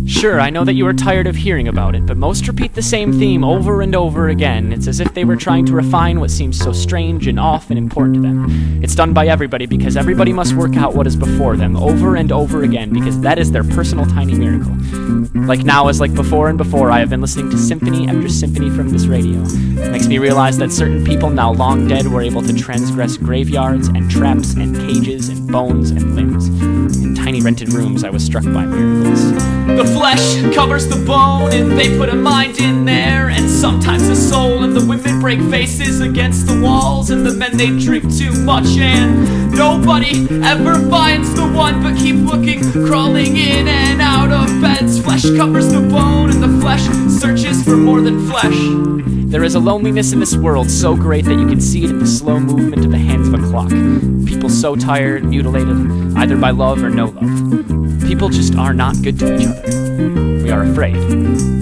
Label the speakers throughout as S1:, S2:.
S1: Sure, I know that you are tired of hearing about it, but most repeat the same theme over and over again. It's as if they were trying to refine what seems so strange and off and important to them. It's done by everybody because everybody must work out what is before them over and over again because that is their personal tiny miracle. Like now as like before and before, I have been listening to symphony after symphony from this radio. It makes me realize that certain people now long dead were able to transgress graveyards and traps and cages and bones and limbs. In tiny rented rooms, I was struck by miracles.
S2: The flesh covers the bone and they put a mind in there, and sometimes the soul, and the women break faces against the walls, and the men they drink too much, and nobody ever finds the one but keep looking, crawling in and out of beds. Flesh covers the bone and the flesh searches for more than flesh.
S1: There is a loneliness in this world so great that you can see it in the slow movement of the hands of a clock. People so tired, mutilated, either by love or no love. People just are not good to each other. We are afraid.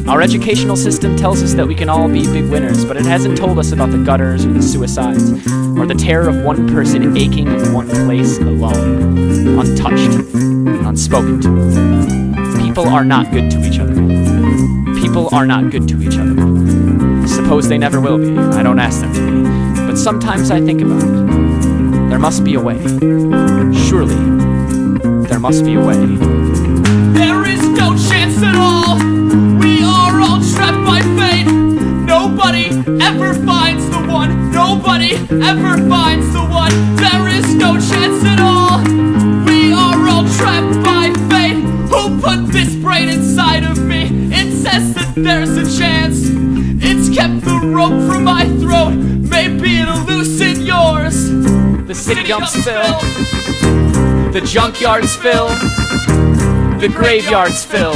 S1: Our educational system tells us that we can all be big winners, but it hasn't told us about the gutters or the suicides, or the terror of one person aching in one place alone, untouched and unspoken to. People are not good to each other. People are not good to each other. I suppose they never will be. I don't ask them to be. But sometimes I think about it. There must be a way. Surely, there must be a way.
S2: There is no chance at all. We are all trapped by fate. Nobody ever finds the one. Nobody ever finds the one. There is no chance at all. We are all trapped by fate. Who put this brain inside of me? It says that there's a chance. It's kept the rope from my throat. Maybe it'll loosen yours.
S1: The city dumps fill. The junkyards fill. The graveyards fill.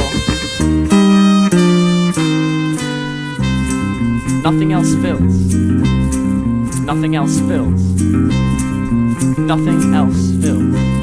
S1: Nothing else fills. Nothing else fills. Nothing else fills.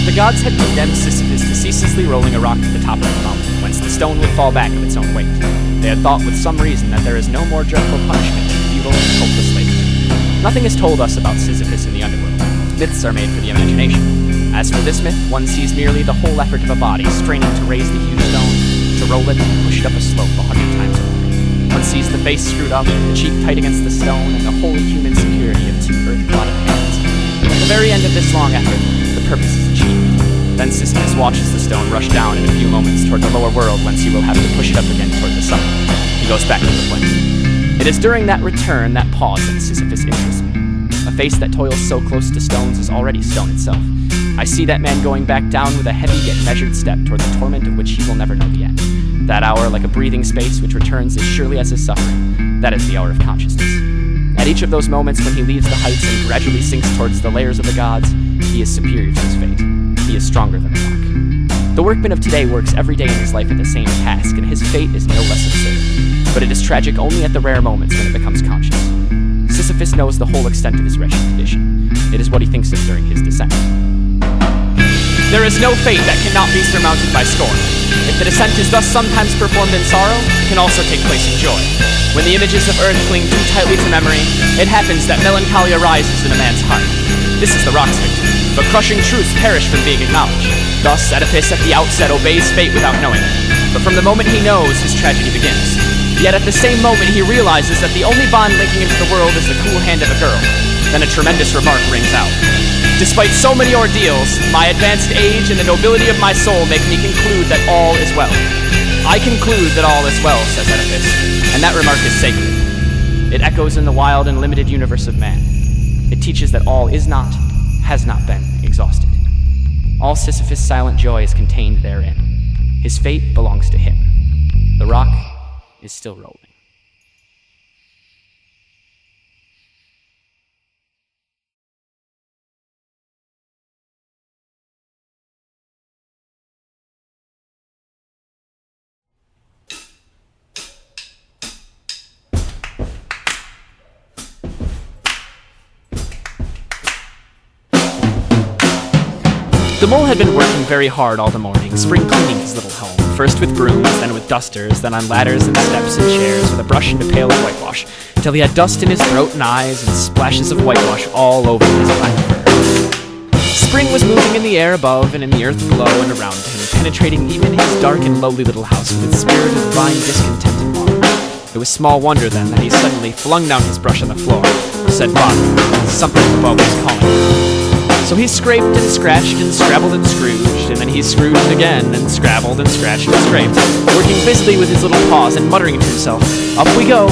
S1: The gods had condemned Sisyphus to ceaselessly rolling a rock to the top of the mountain, whence the stone would fall back of its own weight. They had thought with some reason that there is no more dreadful punishment than futile and hopeless labor. Nothing is told us about Sisyphus in the underworld. Myths are made for the imagination. As for this myth, one sees merely the whole effort of a body straining to raise the huge stone, to roll it and push it up a slope 100 times over. One sees the face screwed up, the cheek tight against the stone, and the wholly human security of two earth-blotted hands. At the very end of this long effort, the purpose is achieved. Then Sisyphus watches the stone rush down in a few moments toward the lower world, whence he will have to push it up again toward the sun. He goes back to the flame. It is during that return, that pause, that Sisyphus interests me. A face that toils so close to stones is already stone itself. I see that man going back down with a heavy yet measured step toward the torment of which he will never know the end. That hour, like a breathing space which returns as surely as his suffering, that is the hour of consciousness. At each of those moments when he leaves the heights and gradually sinks towards the layers of the gods, he is superior to his fate. He is stronger than the rock. The workman of today works every day in his life at the same task, and his fate is no less absurd. But it is tragic only at the rare moments when it becomes conscious. Sisyphus knows the whole extent of his wretched condition. It is what he thinks of during his descent. There is no fate that cannot be surmounted by scorn. If the descent is thus sometimes performed in sorrow, it can also take place in joy. When the images of earth cling too tightly to memory, it happens that melancholy arises in a man's heart. This is the rock's victory, but crushing truths perish from being acknowledged. Thus, Oedipus at the outset obeys fate without knowing it. But from the moment he knows, his tragedy begins. Yet at the same moment he realizes that the only bond linking him to the world is the cool hand of a girl. Then a tremendous remark rings out. Despite so many ordeals, my advanced age and the nobility of my soul make me conclude that all is well. I conclude that all is well, says Oedipus, and that remark is sacred. It echoes in the wild and limited universe of man. It teaches that all is not, has not been, exhausted. All Sisyphus' silent joy is contained therein. His fate belongs to him. The rock is still rolling. The mole had been working very hard all the morning, spring cleaning his little home, first with brooms, then with dusters, then on ladders and steps and chairs, with a brush and a pail of whitewash, till he had dust in his throat and eyes and splashes of whitewash all over his black fur. Spring was moving in the air above and in the earth below and around him, penetrating even his dark and lowly little house with its spirit of divine discontent and longing. It was small wonder then that he suddenly flung down his brush on the floor, said "Bottom," something above was calling. So he scraped and scratched and scrabbled and scrooged, and then he scrooged again and scrabbled and scratched and scraped, working busily with his little paws and muttering to himself, up we go,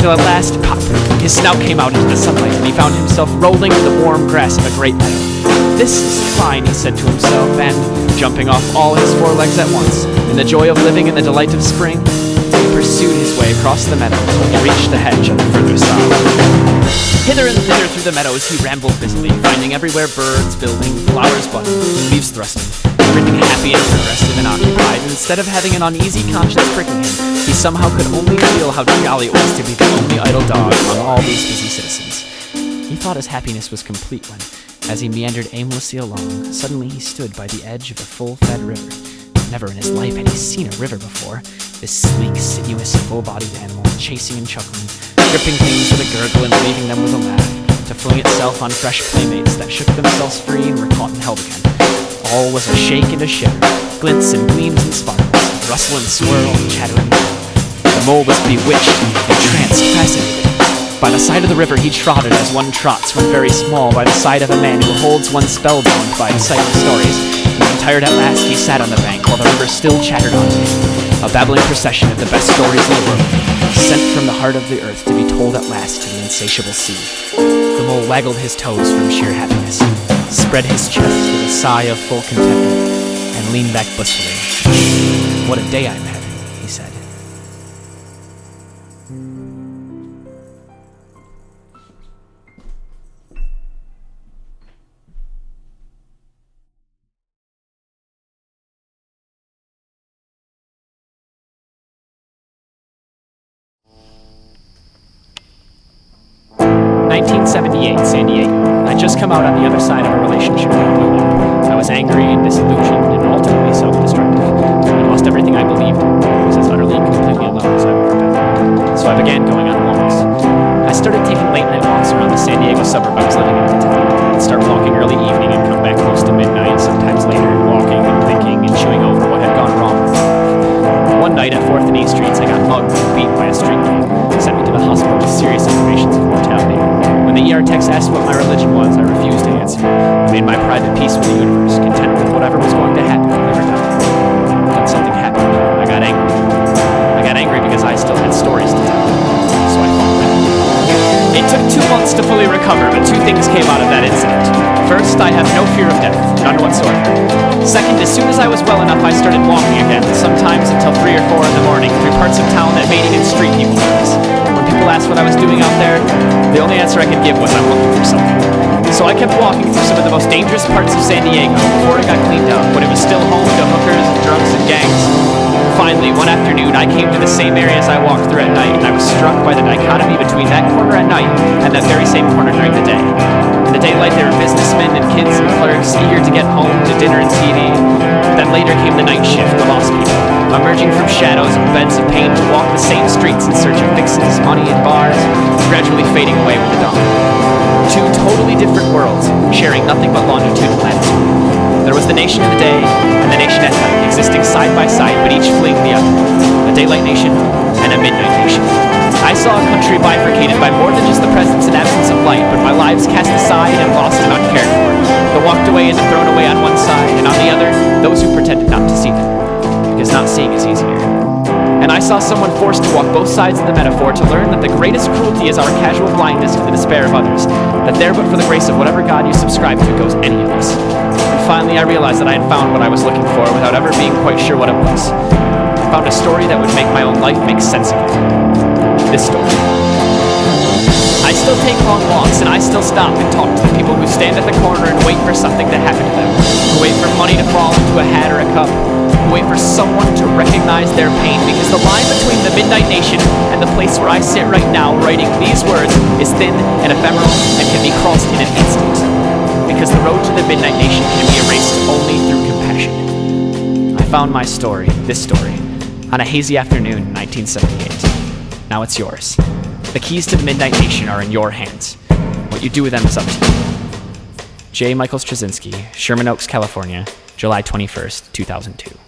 S1: till at last, pop, his snout came out into the sunlight, and he found himself rolling in the warm grass of a great meadow. This is fine, he said to himself, and, jumping off all his four legs at once, in the joy of living and the delight of spring, he pursued his way across the meadow until he reached the hedge on the further side. Hither and thither through the meadows he rambled busily, finding everywhere birds building, flowers budding, leaves thrusting, everything happy and progressive and occupied, and instead of having an uneasy conscience pricking him, he somehow could only feel how jolly it was to be the only idle dog among all these busy citizens. He thought his happiness was complete when, as he meandered aimlessly along, suddenly he stood by the edge of a full-fed river. Never in his life had he seen a river before, this sleek, sinuous, full-bodied animal, chasing and chuckling, gripping things with a gurgle and leaving them with a laugh, to fling itself on fresh playmates that shook themselves free and were caught and held again. All was a shake and a shiver, glints and gleams and sparkles, rustle and swirl and chatter and whirl. The mole was bewitched, entranced, fascinated. By the side of the river he trotted as one trots when very small by the side of a man who holds one spellbound by exciting stories. And when tired at last, he sat on the bank while the river still chattered on to him, a babbling procession of the best stories in the world, sent from the heart of the earth to be told at last to the insatiable sea. The mole waggled his toes from sheer happiness, spread his chest with a sigh of full contentment, and leaned back blissfully. "What a day I'm having," he said. San Diego. I'd just come out on the other side of a relationship that blew up. I was angry and disillusioned and ultimately self-destructive. I lost everything I believed in. I was as utterly and completely alone as I've ever been. So I began going on walks. I started taking late-night walks around the San Diego suburb I was living in at the time. I'd start walking early evening and come back close to midnight, sometimes later, walking and thinking and chewing over what had gone wrong with my life. One night at 4th and E Streets, I got mugged and beaten by a street gang. Sent me to the hospital with serious informations of mortality. When the ER techs asked what my religion was, I refused to answer. I made my private peace with the universe, content with whatever was going to happen, whatever died. Then something happened. I got angry. I got angry because I still had stories to tell. So I fought back. It took 2 months to fully recover, but 2 things came out of that incident. First, I have no fear of death, none whatsoever. Second, as soon as I was well enough, I started walking again, sometimes until 3 or 4 in the morning, through parts of town that made even street people nervous. When people asked what I was doing out there, the only answer I could give was I'm looking for something. So I kept walking through some of the most dangerous parts of San Diego before it got cleaned up, when it was still home to hookers and drunks and gangs. Finally, one afternoon, I came to the same areas I walked through at night, and I was struck by the dichotomy between that corner at night and that very same corner during the day. In the daylight, there were businessmen and kids and clerks eager to get home to dinner and TV. Then later came the night shift, the lost people, emerging from shadows and beds of pain to walk the same streets in search of fixes, money, and bars, gradually fading away with the dawn. 2 totally different worlds, sharing nothing but longitude and latitude. There was the nation in the day and the nation at night, existing side by side, but each fleeing the other. A daylight nation and a midnight nation. I saw a country bifurcated by more than just the presence and absence of light, but by lives cast aside and lost and uncared for, the walked away and the thrown away on one side, and on the other, those who pretended not to see them, because not seeing is easier. And I saw someone forced to walk both sides of the metaphor to learn that the greatest cruelty is our casual blindness to the despair of others, that there but for the grace of whatever God you subscribe to goes any of us. And finally I realized that I had found what I was looking for without ever being quite sure what it was. I found a story that would make my own life make sense again. This story. I still take long walks, and I still stop and talk to the people who stand at the corner and wait for something to happen to them, who wait for money to fall into a hat or a cup, who wait for someone to recognize their pain, because the line between the midnight nation and the place where I sit right now writing these words is thin and ephemeral and can be crossed in an instant. because the road to the Midnight Nation can be erased only through compassion. I found my story, this story, on a hazy afternoon in 1978. Now it's yours. The keys to the Midnight Nation are in your hands. What you do with them is up to you. J. Michael Straczynski, Sherman Oaks, California, July 21st, 2002.